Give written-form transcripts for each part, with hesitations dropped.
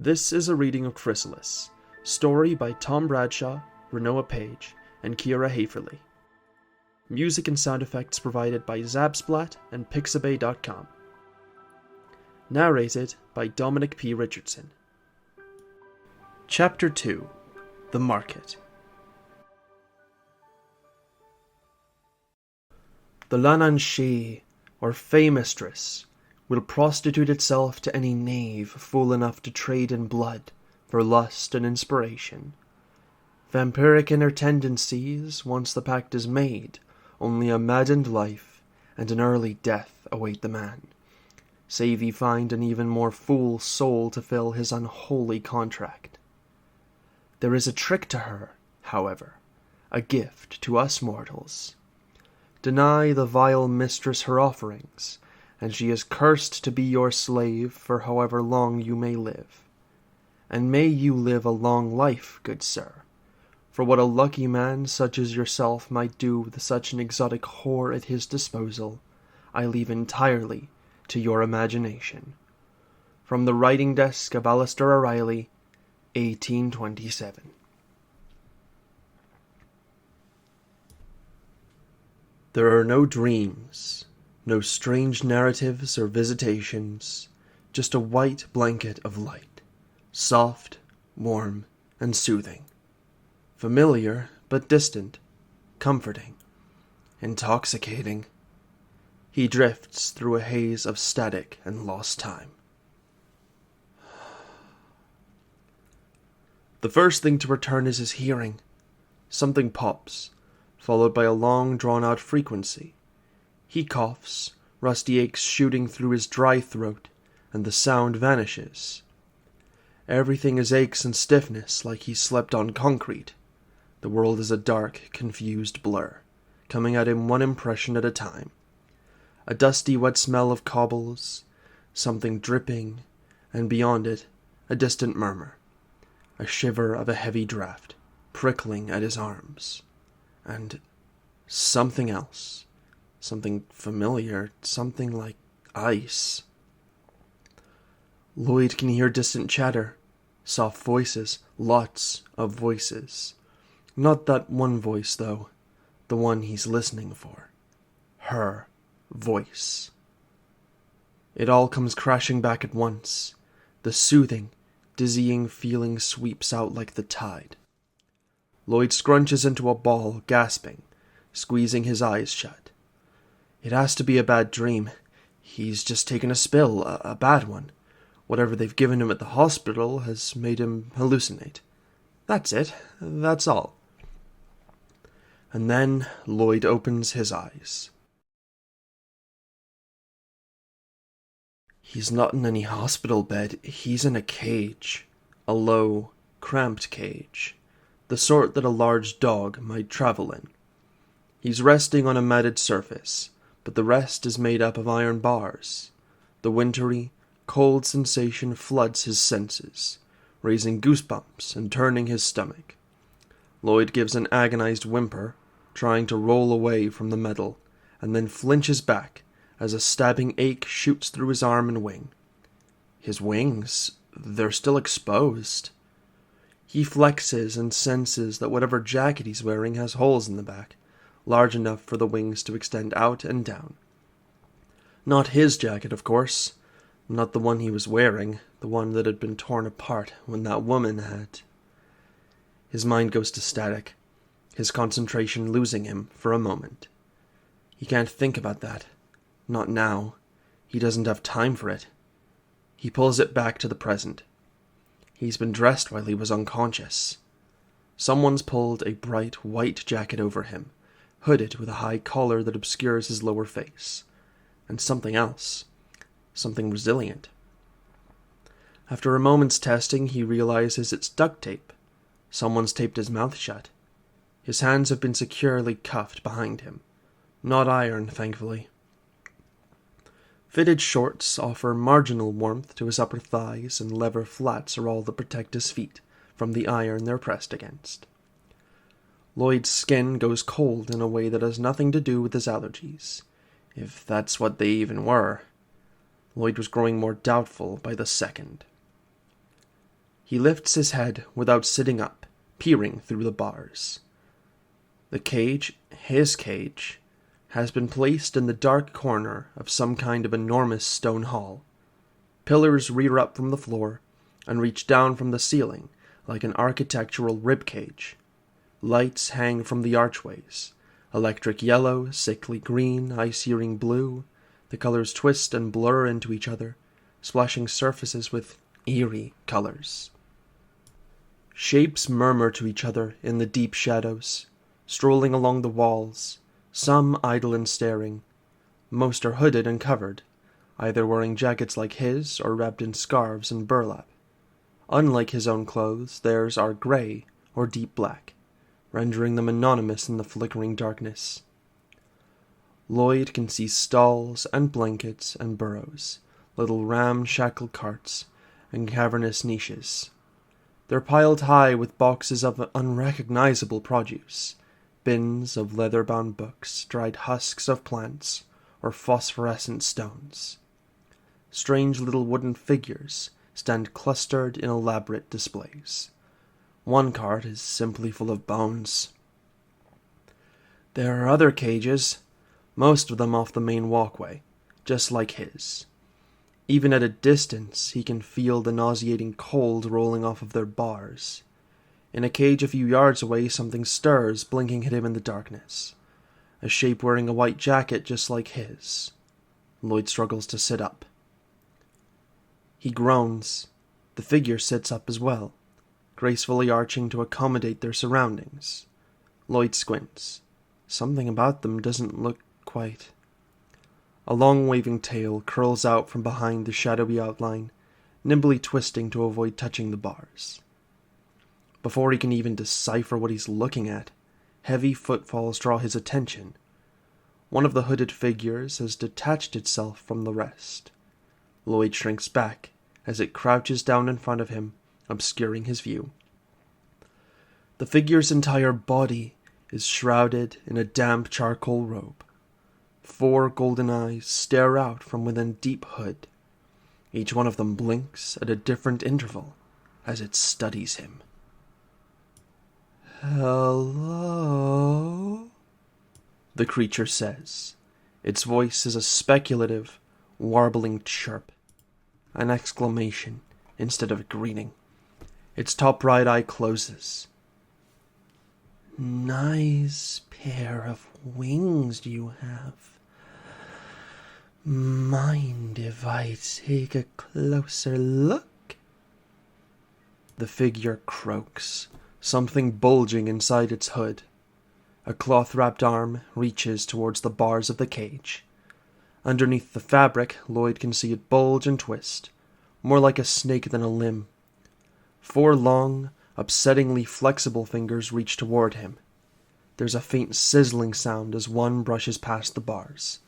This is a reading of Chrysalis, story by Tom Bradshaw, Rinoa Page, and Keira Hoeferle. Music and sound effects provided by Zapsplat and Pixabay.com. Narrated by Dominic P Richardson. Chapter 2. The Market. The Lananshi, or Fey Mistress, will prostitute itself to any knave fool enough to trade in blood for lust and inspiration. Vampiric in her tendencies, once the pact is made, only a maddened life and an early death await the man, save he find an even more fool soul to fill his unholy contract. There is a trick to her, however, a gift to us mortals. Deny the vile mistress her offerings, and she is cursed to be your slave for however long you may live. And may you live a long life, good sir, for what a lucky man such as yourself might do with such an exotic whore at his disposal, I leave entirely to your imagination. From the writing desk of Alistair O'Reilly, 1827. There are no dreams, no strange narratives or visitations, just a white blanket of light, soft, warm, and soothing, familiar but distant, comforting, intoxicating. He drifts through a haze of static and lost time. The first thing to return is his hearing. Something pops, followed by a long drawn-out frequency. He coughs, rusty aches shooting through his dry throat, and the sound vanishes. Everything is aches and stiffness, like he slept on concrete. The world is a dark, confused blur, coming at him one impression at a time. A dusty, wet smell of cobbles, something dripping, and beyond it, a distant murmur. A shiver of a heavy draught, prickling at his arms. And something else. Something familiar, something like ice. Lloyd can hear distant chatter, soft voices, lots of voices. Not that one voice, though, the one he's listening for. Her voice. It all comes crashing back at once. The soothing, dizzying feeling sweeps out like the tide. Lloyd scrunches into a ball, gasping, squeezing his eyes shut. It has to be a bad dream. He's just taken a spill, a bad one. Whatever they've given him at the hospital has made him hallucinate. That's it. That's all. And then Lloyd opens his eyes. He's not in any hospital bed. He's in a cage. A low, cramped cage. The sort that a large dog might travel in. He's resting on a matted surface, but the rest is made up of iron bars. The wintry, cold sensation floods his senses, raising goosebumps and turning his stomach. Lloyd gives an agonized whimper, trying to roll away from the metal, and then flinches back as a stabbing ache shoots through his arm and wing. His wings, they're still exposed. He flexes and senses that whatever jacket he's wearing has holes in the back, large enough for the wings to extend out and down. Not his jacket, of course. Not the one he was wearing, the one that had been torn apart when that woman had. His mind goes to static, his concentration losing him for a moment. He can't think about that. Not now. He doesn't have time for it. He pulls it back to the present. He's been dressed while he was unconscious. Someone's pulled a bright white jacket over him, hooded with a high collar that obscures his lower face. And something else. Something resilient. After a moment's testing, he realizes it's duct tape. Someone's taped his mouth shut. His hands have been securely cuffed behind him. Not iron, thankfully. Fitted shorts offer marginal warmth to his upper thighs, and leather flats are all that protect his feet from the iron they're pressed against. Lloyd's skin goes cold in a way that has nothing to do with his allergies, if that's what they even were. Lloyd was growing more doubtful by the second. He lifts his head without sitting up, peering through the bars. The cage, his cage, has been placed in the dark corner of some kind of enormous stone hall. Pillars rear up from the floor and reach down from the ceiling like an architectural ribcage. Lights hang from the archways, electric yellow, sickly green, ice-searing blue. The colors twist and blur into each other, splashing surfaces with eerie colors. Shapes murmur to each other in the deep shadows, strolling along the walls, some idle and staring. Most are hooded and covered, either wearing jackets like his or wrapped in scarves and burlap. Unlike his own clothes, theirs are gray or deep black, rendering them anonymous in the flickering darkness. Lloyd can see stalls and blankets and burrows, little ramshackle carts, and cavernous niches. They're piled high with boxes of unrecognizable produce, bins of leather-bound books, dried husks of plants, or phosphorescent stones. Strange little wooden figures stand clustered in elaborate displays. One cart is simply full of bones. There are other cages, most of them off the main walkway, just like his. Even at a distance, he can feel the nauseating cold rolling off of their bars. In a cage a few yards away, something stirs, blinking at him in the darkness. A shape wearing a white jacket just like his. Lloyd struggles to sit up. He groans. The figure sits up as well, gracefully arching to accommodate their surroundings. Lloyd squints. Something about them doesn't look quite. A long waving tail curls out from behind the shadowy outline, nimbly twisting to avoid touching the bars. Before he can even decipher what he's looking at, heavy footfalls draw his attention. One of the hooded figures has detached itself from the rest. Lloyd shrinks back as it crouches down in front of him, obscuring his view. The figure's entire body is shrouded in a damp charcoal robe. 4 golden eyes stare out from within deep hood. Each one of them blinks at a different interval as it studies him. "Hello?" the creature says. Its voice is a speculative, warbling chirp, an exclamation instead of a greeting. Its top right eye closes. "Nice pair of wings you have. Mind if I take a closer look?" The figure croaks, something bulging inside its hood. A cloth-wrapped arm reaches towards the bars of the cage. Underneath the fabric, Lloyd can see it bulge and twist, more like a snake than a limb. 4 long, upsettingly flexible fingers reach toward him. There's a faint sizzling sound as one brushes past the bars.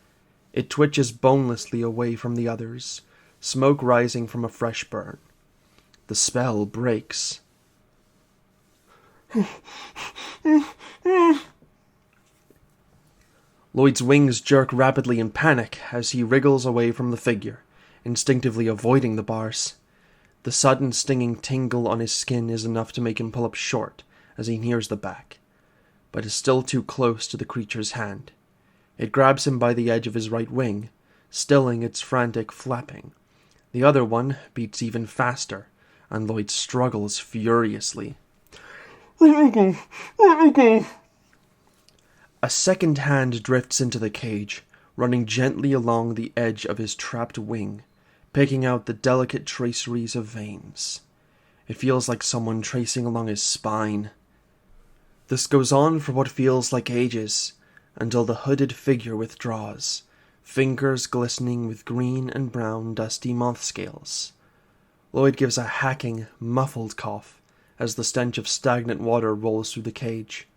It twitches bonelessly away from the others, smoke rising from a fresh burn. The spell breaks. Lloyd's wings jerk rapidly in panic as he wriggles away from the figure, instinctively avoiding the bars. The sudden stinging tingle on his skin is enough to make him pull up short as he nears the back, but is still too close to the creature's hand. It grabs him by the edge of his right wing, stilling its frantic flapping. The other one beats even faster, and Lloyd struggles furiously. "Let me go. A second hand drifts into the cage, running gently along the edge of his trapped wing, picking out the delicate traceries of veins. It feels like someone tracing along his spine. This goes on for what feels like ages, until the hooded figure withdraws, fingers glistening with green and brown dusty moth scales. Lloyd gives a hacking, muffled cough as the stench of stagnant water rolls through the cage.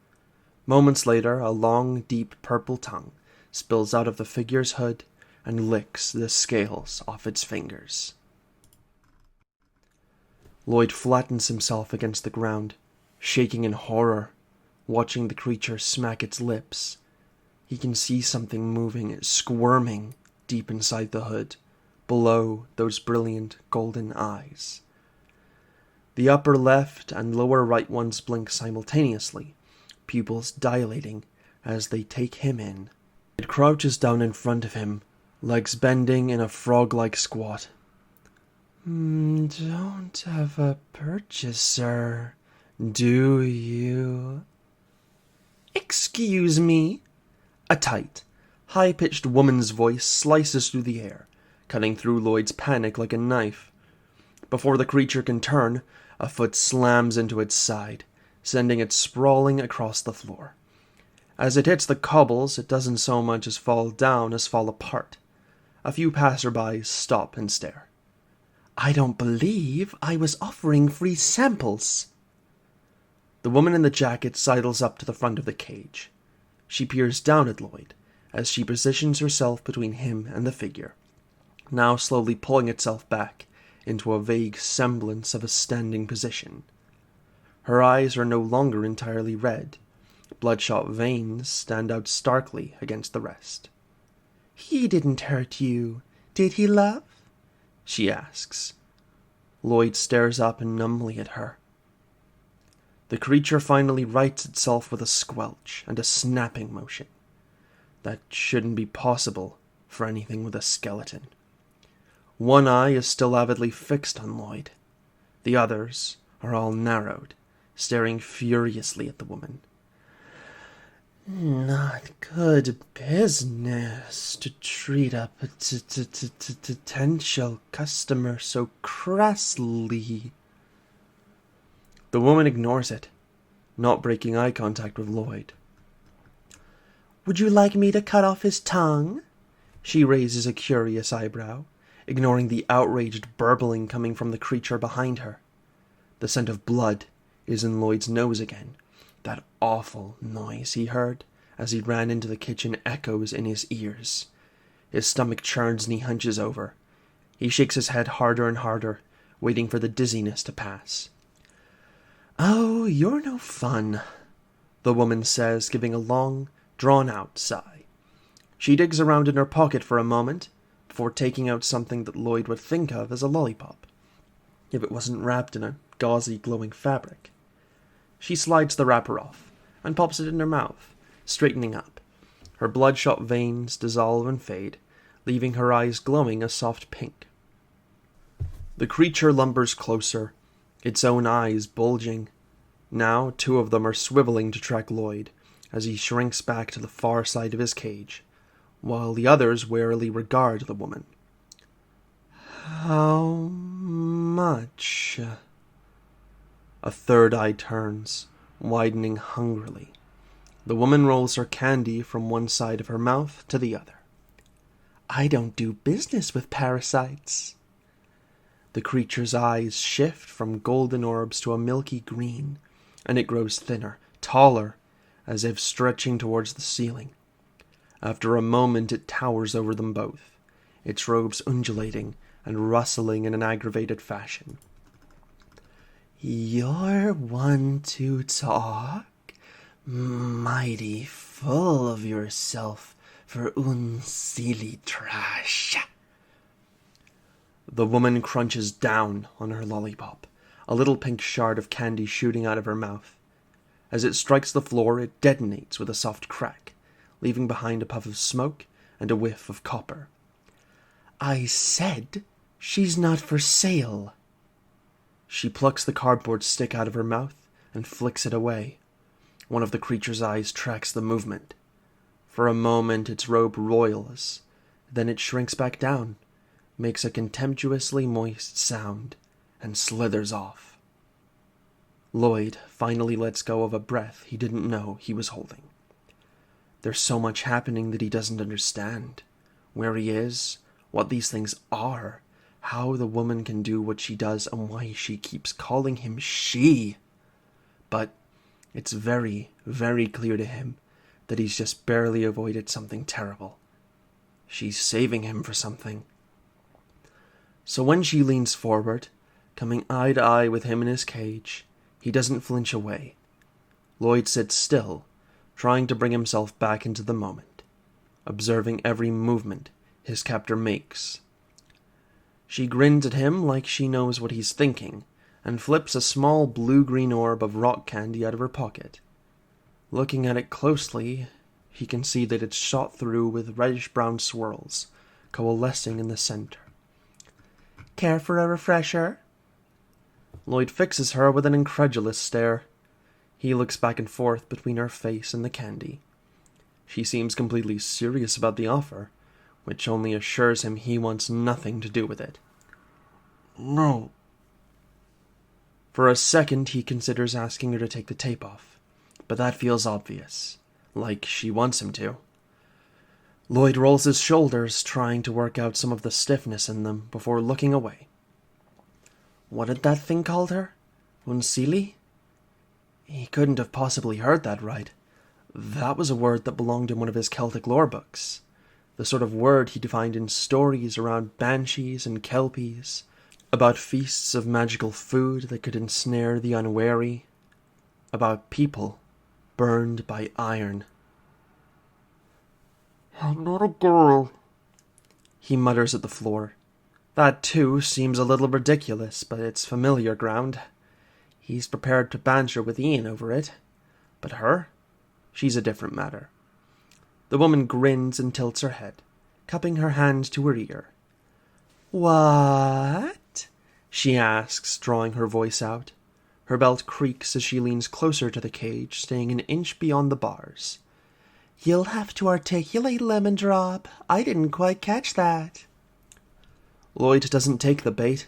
Moments later, a long, deep purple tongue spills out of the figure's hood and licks the scales off its fingers. Lloyd flattens himself against the ground, shaking in horror, watching the creature smack its lips. He can see something moving, squirming, deep inside the hood, below those brilliant golden eyes. The upper left and lower right ones blink simultaneously, pupils dilating as they take him in. It crouches down in front of him, legs bending in a frog-like squat. Don't have a purchaser, do you? Excuse me? A tight, high-pitched woman's voice slices through the air, cutting through Lloyd's panic like a knife. Before the creature can turn, a foot slams into its side, sending it sprawling across the floor. As it hits the cobbles, it doesn't so much as fall down as fall apart. A few passersby stop and stare. I don't believe I was offering free samples. The woman in the jacket sidles up to the front of the cage. She peers down at Lloyd as she positions herself between him and the figure, now slowly pulling itself back into a vague semblance of a standing position. Her eyes are no longer entirely red. Bloodshot veins stand out starkly against the rest. He didn't hurt you, did he, love? She asks. Lloyd stares up and numbly at her. The creature finally rights itself with a squelch and a snapping motion. That shouldn't be possible for anything with a skeleton. One eye is still avidly fixed on Lloyd. The others are all narrowed, staring furiously at the woman. Not good business to treat a potential customer so crassly. The woman ignores it, not breaking eye contact with Lloyd. Would you like me to cut off his tongue? She raises a curious eyebrow, ignoring the outraged burbling coming from the creature behind her. The scent of blood is in Lloyd's nose again. That awful noise he heard as he ran into the kitchen echoes in his ears. His stomach churns and he hunches over. He shakes his head harder and harder, waiting for the dizziness to pass. Oh, you're no fun, the woman says, giving a long, drawn-out sigh. She digs around in her pocket for a moment, before taking out something that Lloyd would think of as a lollipop, if it wasn't wrapped in a gauzy, glowing fabric. She slides the wrapper off, and pops it in her mouth, straightening up. Her bloodshot veins dissolve and fade, leaving her eyes glowing a soft pink. The creature lumbers closer, its own eyes bulging. Now 2 of them are swiveling to track Lloyd, as he shrinks back to the far side of his cage, while the others warily regard the woman. How much? A third eye turns, widening hungrily. The woman rolls her candy from one side of her mouth to the other. I don't do business with parasites. The creature's eyes shift from golden orbs to a milky green, and it grows thinner, taller, as if stretching towards the ceiling. After a moment it towers over them both, its robes undulating and rustling in an aggravated fashion. You're one to talk, mighty full of yourself for un silly trash. The woman crunches down on her lollipop, a little pink shard of candy shooting out of her mouth. As it strikes the floor, it detonates with a soft crack, leaving behind a puff of smoke and a whiff of copper. I said she's not for sale. She plucks the cardboard stick out of her mouth and flicks it away. One of the creature's eyes tracks the movement. For a moment its robe roils, then it shrinks back down, makes a contemptuously moist sound, and slithers off. Lloyd finally lets go of a breath he didn't know he was holding. There's so much happening that he doesn't understand. Where he is, what these things are, how the woman can do what she does, and why she keeps calling him she. But it's very, very clear to him that he's just barely avoided something terrible. She's saving him for something. So when she leans forward, coming eye to eye with him in his cage, he doesn't flinch away. Lloyd sits still, trying to bring himself back into the moment, observing every movement his captor makes. She grins at him like she knows what he's thinking, and flips a small blue-green orb of rock candy out of her pocket. Looking at it closely, he can see that it's shot through with reddish-brown swirls, coalescing in the center. "Care for a refresher?" Lloyd fixes her with an incredulous stare. He looks back and forth between her face and the candy. She seems completely serious about the offer, which only assures him he wants nothing to do with it. "No." For a second, he considers asking her to take the tape off, but that feels obvious, like she wants him to. Lloyd rolls his shoulders, trying to work out some of the stiffness in them before looking away. What had that thing called her? Unsili? He couldn't have possibly heard that right. That was a word that belonged in one of his Celtic lore books. The sort of word he'd find in stories around banshees and kelpies, about feasts of magical food that could ensnare the unwary, about people burned by iron. "I'm not a girl," he mutters at the floor. That, too, seems a little ridiculous, but it's familiar ground. He's prepared to banter with Ian over it. But her? She's a different matter. The woman grins and tilts her head, cupping her hand to her ear. "What?" she asks, drawing her voice out. Her belt creaks as she leans closer to the cage, staying an inch beyond the bars. "You'll have to articulate, Lemon Drop. I didn't quite catch that." Lloyd doesn't take the bait.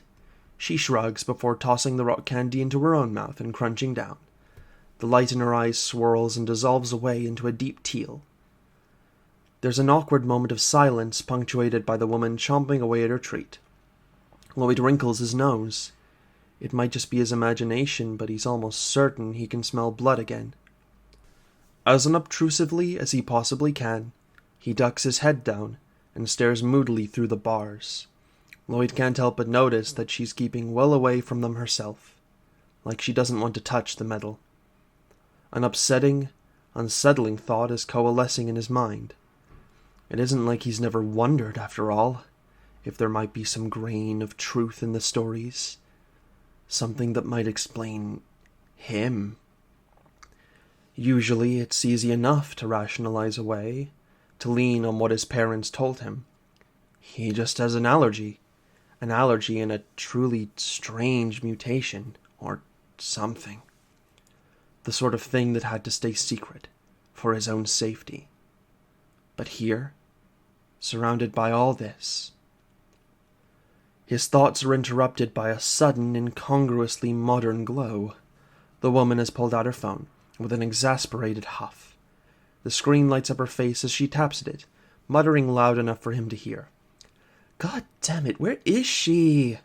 She shrugs before tossing the rock candy into her own mouth and crunching down. The light in her eyes swirls and dissolves away into a deep teal. There's an awkward moment of silence punctuated by the woman chomping away at her treat. Lloyd wrinkles his nose. It might just be his imagination, but he's almost certain he can smell blood again. As unobtrusively as he possibly can, he ducks his head down and stares moodily through the bars. Lloyd can't help but notice that she's keeping well away from them herself, like she doesn't want to touch the metal. An upsetting, unsettling thought is coalescing in his mind. It isn't like he's never wondered, after all, if there might be some grain of truth in the stories, something that might explain him. Usually it's easy enough to rationalize away, to lean on what his parents told him. He just has an allergy and a truly strange mutation, or something. The sort of thing that had to stay secret, for his own safety. But here, surrounded by all this, his thoughts are interrupted by a sudden, incongruously modern glow. The woman has pulled out her phone, with an exasperated huff. The screen lights up her face as she taps at it, muttering loud enough for him to hear. "God damn it, where is she?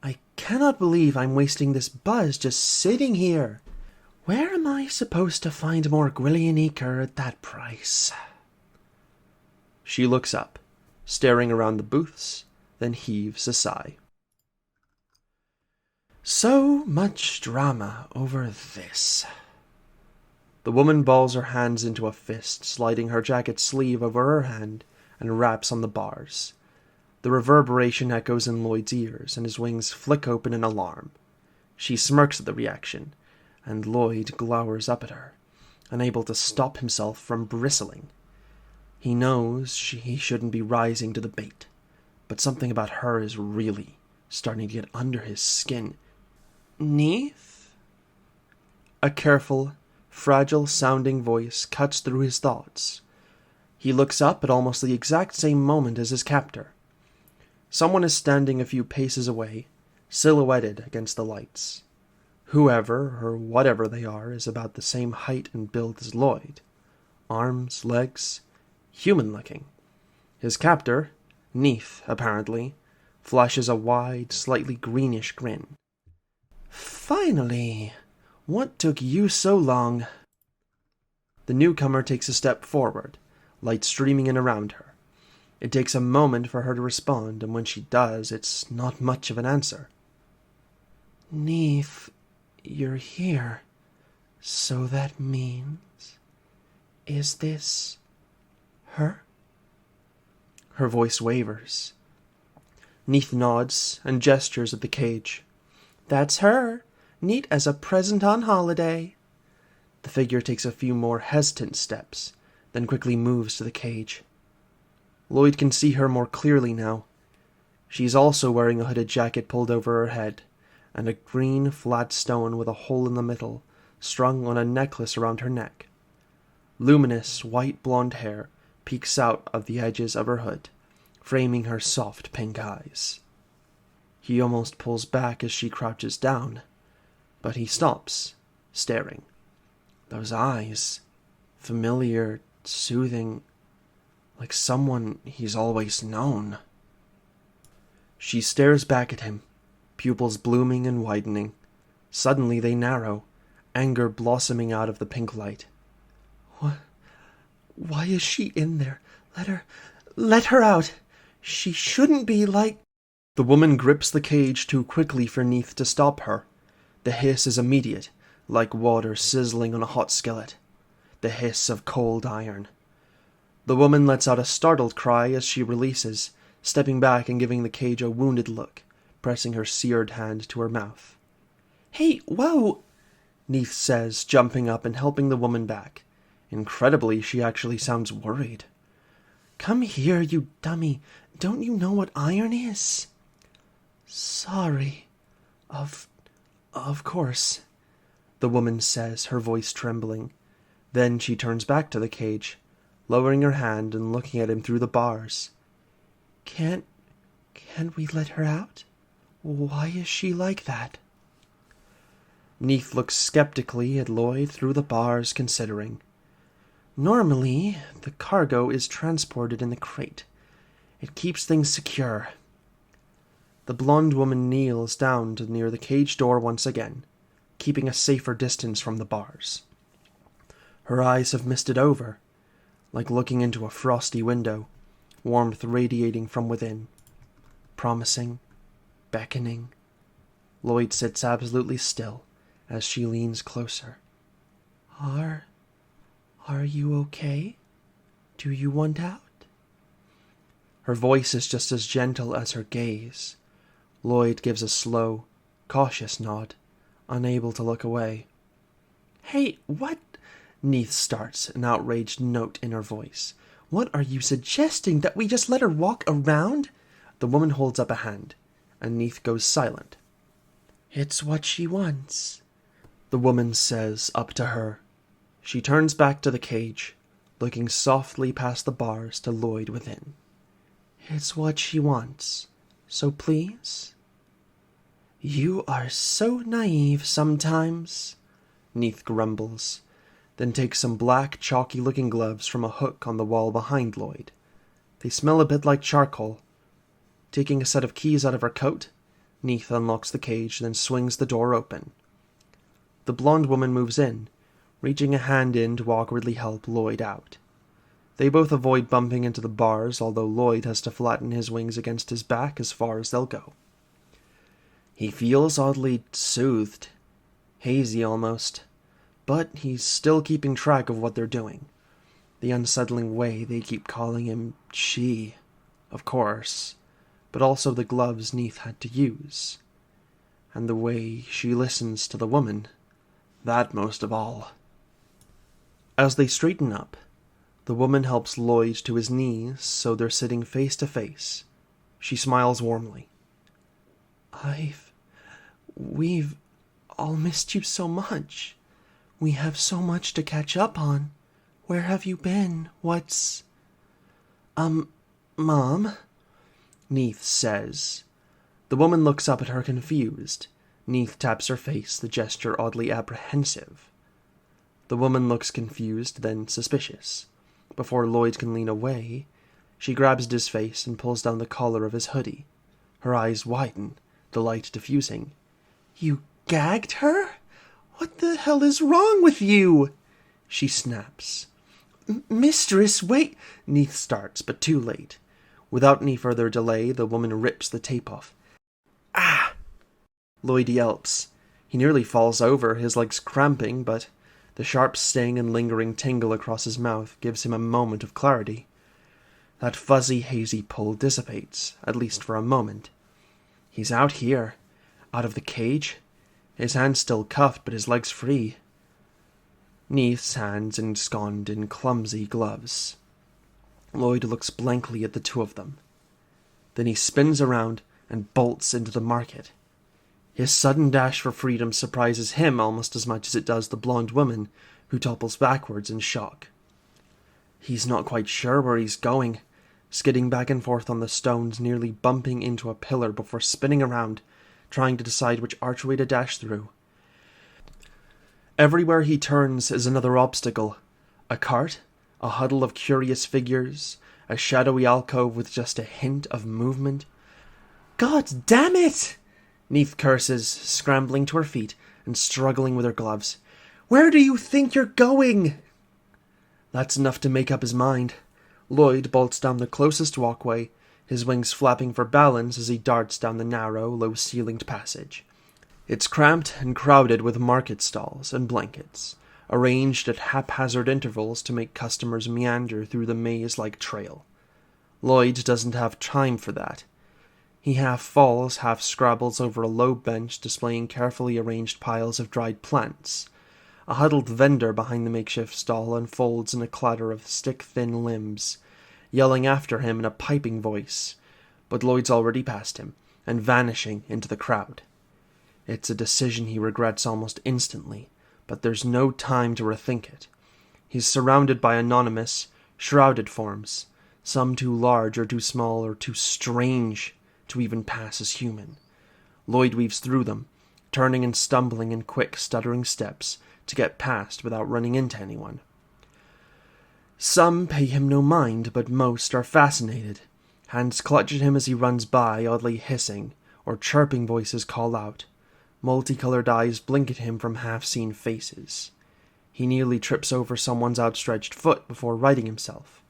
I cannot believe I'm wasting this buzz just sitting here. Where am I supposed to find more Gwillian Eker at that price?" She looks up, staring around the booths, then heaves a sigh. So much drama over this. The woman balls her hands into a fist, sliding her jacket sleeve over her hand, and raps on the bars. The reverberation echoes in Lloyd's ears, and his wings flick open in alarm. She smirks at the reaction, and Lloyd glowers up at her, unable to stop himself from bristling. He knows he shouldn't be rising to the bait, but something about her is really starting to get under his skin. "Neath?" A careful, fragile-sounding voice cuts through his thoughts. He looks up at almost the exact same moment as his captor. Someone is standing a few paces away, silhouetted against the lights. Whoever, or whatever they are, is about the same height and build as Lloyd. Arms, legs, human-looking. His captor, Neath, apparently, flashes a wide, slightly greenish grin. "Finally! What took you so long?" The newcomer takes a step forward, light streaming in around her. It takes a moment for her to respond, and when she does, it's not much of an answer. "Neath, you're here. So that means... Is this... her?" Her voice wavers. Neath nods and gestures at the cage. "That's her. Neat as a present on holiday. The figure takes a few more hesitant steps, then quickly moves to the cage. Lloyd can see her more clearly now. She's also wearing a hooded jacket pulled over her head, and a green flat stone with a hole in the middle strung on a necklace around her neck. Luminous white blonde hair peeks out of the edges of her hood, framing her soft pink eyes. He almost pulls back as she crouches down, but he stops, staring. Those eyes, familiar, soothing, like someone he's always known. She stares back at him, pupils blooming and widening. Suddenly they narrow, anger blossoming out of the pink light. Why is she in there? Let her out! She shouldn't be like... The woman grips the cage too quickly for Neith to stop her. The hiss is immediate, like water sizzling on a hot skillet. The hiss of cold iron. The woman lets out a startled cry as she releases, stepping back and giving the cage a wounded look, pressing her seared hand to her mouth. "Hey, whoa!" Neith says, jumping up and helping the woman back. Incredibly, she actually sounds worried. "Come here, you dummy. Don't you know what iron is?" "Sorry. Of course," the woman says, her voice trembling. Then she turns back to the cage, lowering her hand and looking at him through the bars. Can't we let her out? Why is she like that?" Neith looks skeptically at Lloyd through the bars, considering. "Normally, the cargo is transported in the crate. It keeps things secure." The blonde woman kneels down to near the cage door once again, keeping a safer distance from the bars. Her eyes have misted over, like looking into a frosty window, warmth radiating from within. Promising, beckoning. Lloyd sits absolutely still as she leans closer. Are you okay? Do you want out?" Her voice is just as gentle as her gaze. Lloyd gives a slow, cautious nod, unable to look away. "Hey, what?" Neith starts, an outraged note in her voice. "What are you suggesting? That we just let her walk around?" The woman holds up a hand, and Neith goes silent. "It's what she wants," the woman says up to her. She turns back to the cage, looking softly past the bars to Lloyd within. "It's what she wants. So please?" "You are so naive sometimes," Neith grumbles, then takes some black, chalky-looking gloves from a hook on the wall behind Lloyd. They smell a bit like charcoal. Taking a set of keys out of her coat, Neith unlocks the cage, then swings the door open. The blonde woman moves in, reaching a hand in to awkwardly help Lloyd out. They both avoid bumping into the bars, although Lloyd has to flatten his wings against his back as far as they'll go. He feels oddly soothed, hazy almost, but he's still keeping track of what they're doing. The unsettling way they keep calling him she, of course, but also the gloves Neith had to use. And the way she listens to the woman, that most of all. As they straighten up, the woman helps Lloyd to his knees so they're sitting face to face. She smiles warmly. We've all missed you so much. We have so much to catch up on. Where have you been? What's... Mom? Neith says. The woman looks up at her confused. Neith taps her face, the gesture oddly apprehensive. The woman looks confused, then suspicious. Before Lloyd can lean away, she grabs at his face and pulls down the collar of his hoodie. Her eyes widen, the light diffusing. "You gagged her? What the hell is wrong with you?" she snaps. "Mistress, wait!" Neith starts, but too late. Without any further delay, the woman rips the tape off. "Ah!" Lloyd yelps. He nearly falls over, his legs cramping, but the sharp sting and lingering tingle across his mouth gives him a moment of clarity. That fuzzy, hazy pull dissipates, at least for a moment. He's out here, out of the cage, his hands still cuffed but his legs free. Neith's hands ensconced in clumsy gloves. Lloyd looks blankly at the two of them. Then he spins around and bolts into the market. His sudden dash for freedom surprises him almost as much as it does the blonde woman, who topples backwards in shock. He's not quite sure where he's going, skidding back and forth on the stones, nearly bumping into a pillar before spinning around, trying to decide which archway to dash through. Everywhere he turns is another obstacle. A cart, a huddle of curious figures, a shadowy alcove with just a hint of movement. "God damn it!" Neith curses, scrambling to her feet and struggling with her gloves. "Where do you think you're going?" That's enough to make up his mind. Lloyd bolts down the closest walkway, his wings flapping for balance as he darts down the narrow, low-ceilinged passage. It's cramped and crowded with market stalls and blankets, arranged at haphazard intervals to make customers meander through the maze-like trail. Lloyd doesn't have time for that. He half falls, half scrabbles over a low bench displaying carefully arranged piles of dried plants. A huddled vendor behind the makeshift stall unfolds in a clatter of stick-thin limbs, yelling after him in a piping voice, but Lloyd's already past him, and vanishing into the crowd. It's a decision he regrets almost instantly, but there's no time to rethink it. He's surrounded by anonymous, shrouded forms, some too large or too small or too strange to even pass as human. Lloyd weaves through them, turning and stumbling in quick, stuttering steps to get past without running into anyone. Some pay him no mind, but most are fascinated. Hands clutch at him as he runs by, oddly hissing, or chirping voices call out. Multicolored eyes blink at him from half-seen faces. He nearly trips over someone's outstretched foot before righting himself,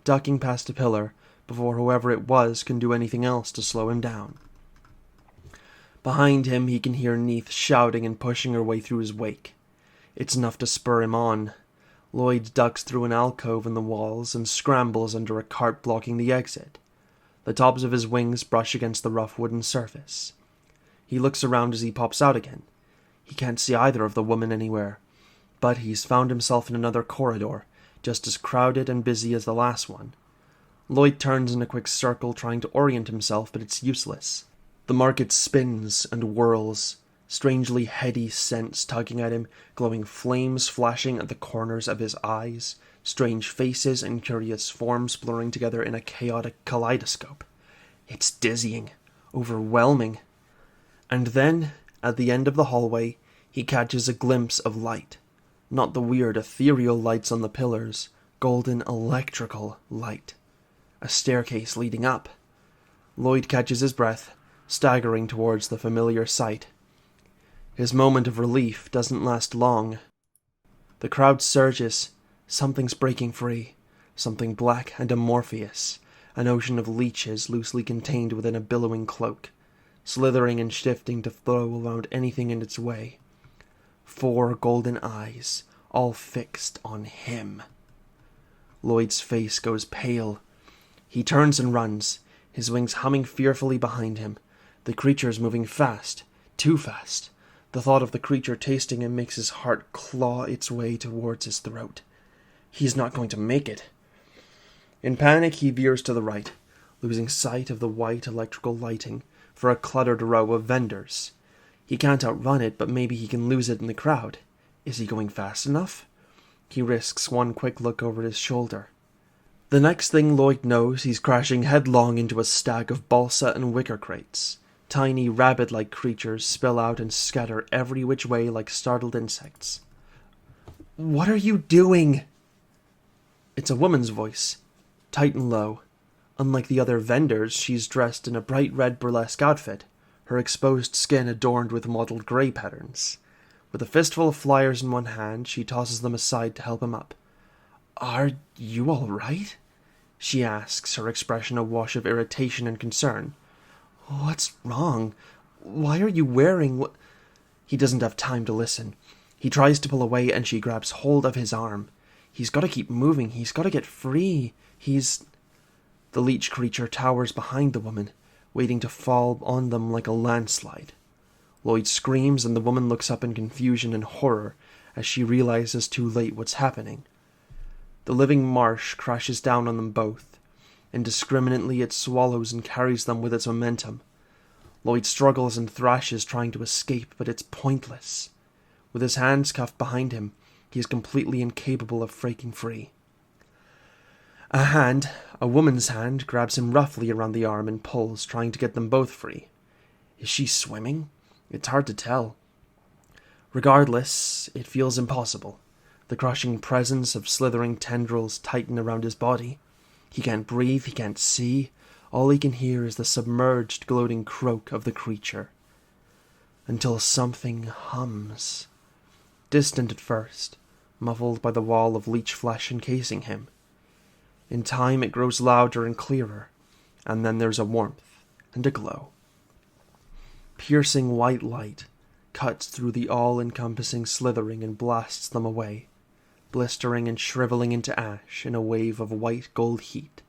ducking past a pillar before whoever it was can do anything else to slow him down. Behind him he can hear Neith shouting and pushing her way through his wake. It's enough to spur him on. Lloyd ducks through an alcove in the walls and scrambles under a cart blocking the exit. The tops of his wings brush against the rough wooden surface. He looks around as he pops out again. He can't see either of the women anywhere, but he's found himself in another corridor, just as crowded and busy as the last one. Lloyd turns in a quick circle trying to orient himself, but it's useless. The market spins and whirls, strangely heady scents tugging at him, glowing flames flashing at the corners of his eyes, strange faces and curious forms blurring together in a chaotic kaleidoscope. It's dizzying, overwhelming. And then, at the end of the hallway, he catches a glimpse of light. Not the weird ethereal lights on the pillars, golden electrical light. A staircase leading up. Lloyd catches his breath, staggering towards the familiar sight. His moment of relief doesn't last long. The crowd surges. Something's breaking free. Something black and amorphous. An ocean of leeches loosely contained within a billowing cloak, slithering and shifting to throw around anything in its way. 4 golden eyes, all fixed on him. Lloyd's face goes pale. He turns and runs, his wings humming fearfully behind him. The creature's moving fast, too fast. The thought of the creature tasting him makes his heart claw its way towards his throat. He's not going to make it. In panic, he veers to the right, losing sight of the white electrical lighting for a cluttered row of vendors. He can't outrun it, but maybe he can lose it in the crowd. Is he going fast enough? He risks one quick look over his shoulder. The next thing Lloyd knows, he's crashing headlong into a stack of balsa and wicker crates. Tiny, rabbit-like creatures spill out and scatter every which way like startled insects. "What are you doing?" It's a woman's voice, tight and low. Unlike the other vendors, she's dressed in a bright red burlesque outfit, her exposed skin adorned with mottled grey patterns. With a fistful of flyers in one hand, she tosses them aside to help him up. "Are you all right?" she asks, her expression a wash of irritation and concern. "What's wrong? Why are you wearing what—" He doesn't have time to listen. He tries to pull away and she grabs hold of his arm. He's got to keep moving. He's got to get free. The leech creature towers behind the woman, waiting to fall on them like a landslide. Lloyd screams and the woman looks up in confusion and horror as she realizes too late what's happening. The living marsh crashes down on them both. Indiscriminately it swallows and carries them with its momentum. Lloyd struggles and thrashes trying to escape, but it's pointless. With his hands cuffed behind him, he is completely incapable of breaking free. A woman's hand, grabs him roughly around the arm and pulls, trying to get them both free. Is she swimming? It's hard to tell. Regardless, it feels impossible. The crushing presence of slithering tendrils tighten around his body. He can't breathe, he can't see. All he can hear is the submerged, gloating croak of the creature. Until something hums. Distant at first, muffled by the wall of leech flesh encasing him. In time it grows louder and clearer, and then there's a warmth and a glow. Piercing white light cuts through the all-encompassing slithering and blasts them away, blistering and shriveling into ash in a wave of white gold heat.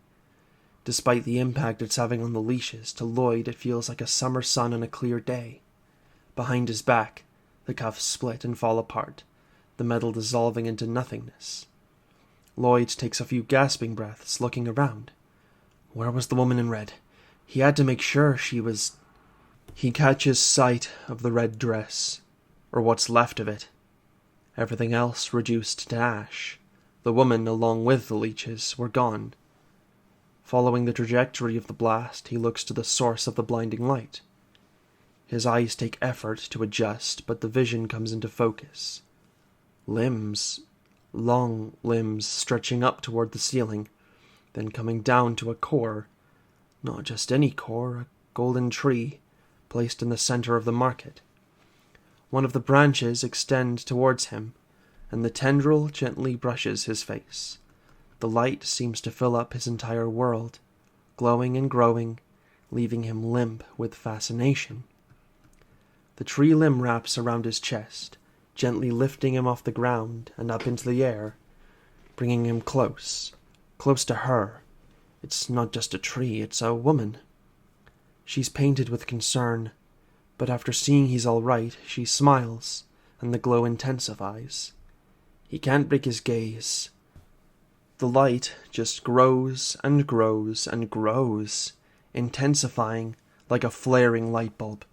Despite the impact it's having on the leashes, to Lloyd it feels like a summer sun on a clear day. Behind his back, the cuffs split and fall apart, the metal dissolving into nothingness. Lloyd takes a few gasping breaths, looking around. Where was the woman in red? He had to make sure she was... He catches sight of the red dress, or what's left of it. Everything else reduced to ash. The woman, along with the leeches, were gone. Following the trajectory of the blast, he looks to the source of the blinding light. His eyes take effort to adjust, but the vision comes into focus. Limbs, long limbs stretching up toward the ceiling, then coming down to a core. Not just any core, a golden tree, placed in the center of the market. One of the branches extends towards him, and the tendril gently brushes his face. The light seems to fill up his entire world, glowing and growing, leaving him limp with fascination. The tree limb wraps around his chest, gently lifting him off the ground and up into the air, bringing him close to her. It's not just a tree, it's a woman. She's painted with concern, but after seeing he's all right, she smiles, and the glow intensifies. He can't break his gaze. The light just grows and grows and grows, intensifying like a flaring light bulb.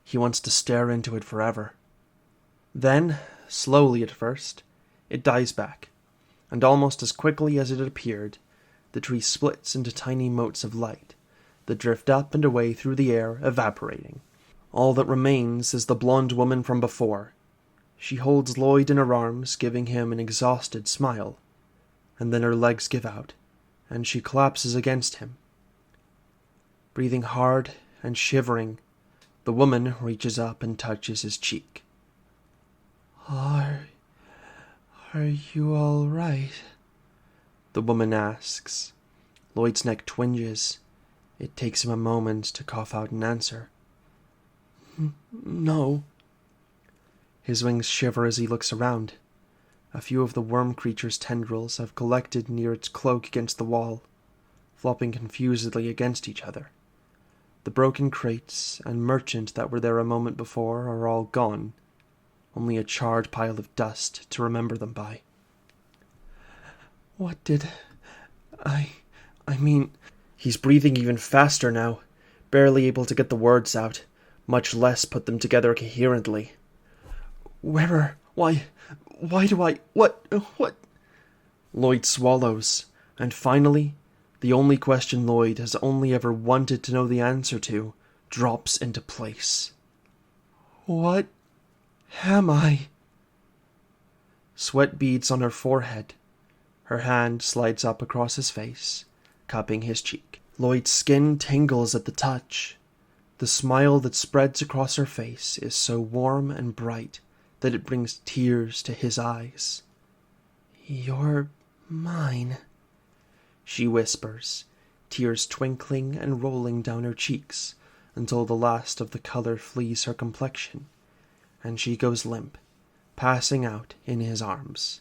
He wants to stare into it forever. Then, slowly at first, it dies back, and almost as quickly as it appeared, the tree splits into tiny motes of light that drift up and away through the air, evaporating. All that remains is the blonde woman from before. She holds Lloyd in her arms, giving him an exhausted smile, and then her legs give out, and she collapses against him. Breathing hard and shivering, the woman reaches up and touches his cheek. Are you all right? The woman asks. Lloyd's neck twinges. It takes him a moment to cough out an answer. No. His wings shiver as he looks around. A few of the worm creature's tendrils have collected near its cloak against the wall, flopping confusedly against each other. The broken crates and merchant that were there a moment before are all gone, only a charred pile of dust to remember them by. What did I mean... He's breathing even faster now, barely able to get the words out, much less put them together coherently. Why do I... What? Lloyd swallows, and finally, the only question Lloyd has only ever wanted to know the answer to drops into place. What am I? Sweat beads on her forehead. Her hand slides up across his face, cupping his cheek. Lloyd's skin tingles at the touch. The smile that spreads across her face is so warm and bright that it brings tears to his eyes. You're mine, she whispers, tears twinkling and rolling down her cheeks until the last of the color flees her complexion, and she goes limp, passing out in his arms.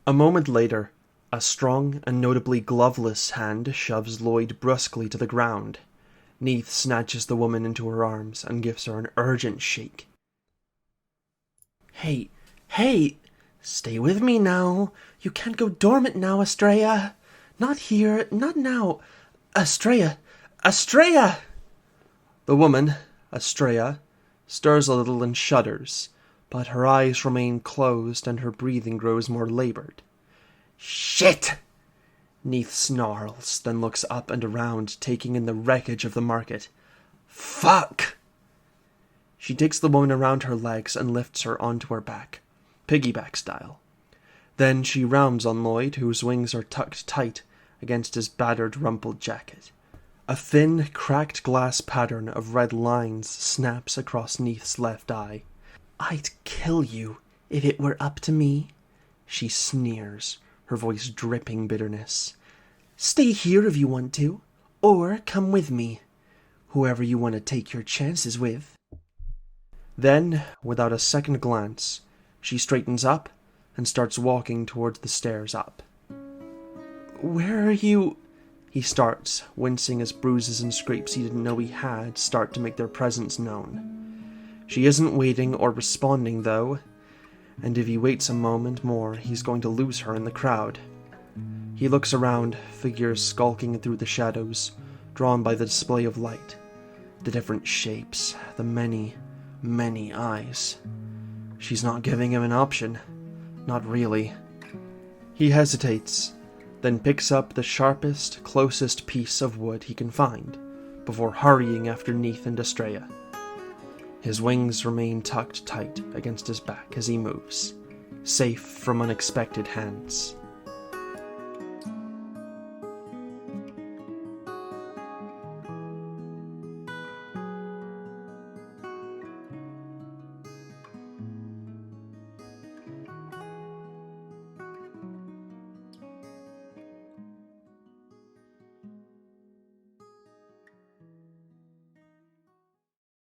A moment later, a strong and notably gloveless hand shoves Lloyd brusquely to the ground, Neith snatches the woman into her arms and gives her an urgent shake. Hey, stay with me now. You can't go dormant now, Estrella. Not here, not now. Estrella! The woman, Estrella, stirs a little and shudders, but her eyes remain closed and her breathing grows more labored. Shit! Neith snarls, then looks up and around, taking in the wreckage of the market. Fuck! She takes the woman around her legs and lifts her onto her back, piggyback style. Then she rounds on Lloyd, whose wings are tucked tight against his battered, rumpled jacket. A thin, cracked glass pattern of red lines snaps across Neith's left eye. I'd kill you if it were up to me, she sneers, her voice dripping bitterness. Stay here if you want to, or come with me, whoever you want to take your chances with. Then, without a second glance, she straightens up and starts walking towards the stairs up. Where are you? He starts, wincing as bruises and scrapes he didn't know he had start to make their presence known. She isn't waiting or responding, though, and if he waits a moment more, he's going to lose her in the crowd. He looks around, figures skulking through the shadows, drawn by the display of light, the different shapes, the many, many eyes. She's not giving him an option. Not really. He hesitates, then picks up the sharpest, closest piece of wood he can find, before hurrying after Neith and Estrella. His wings remain tucked tight against his back as he moves, safe from unexpected hands.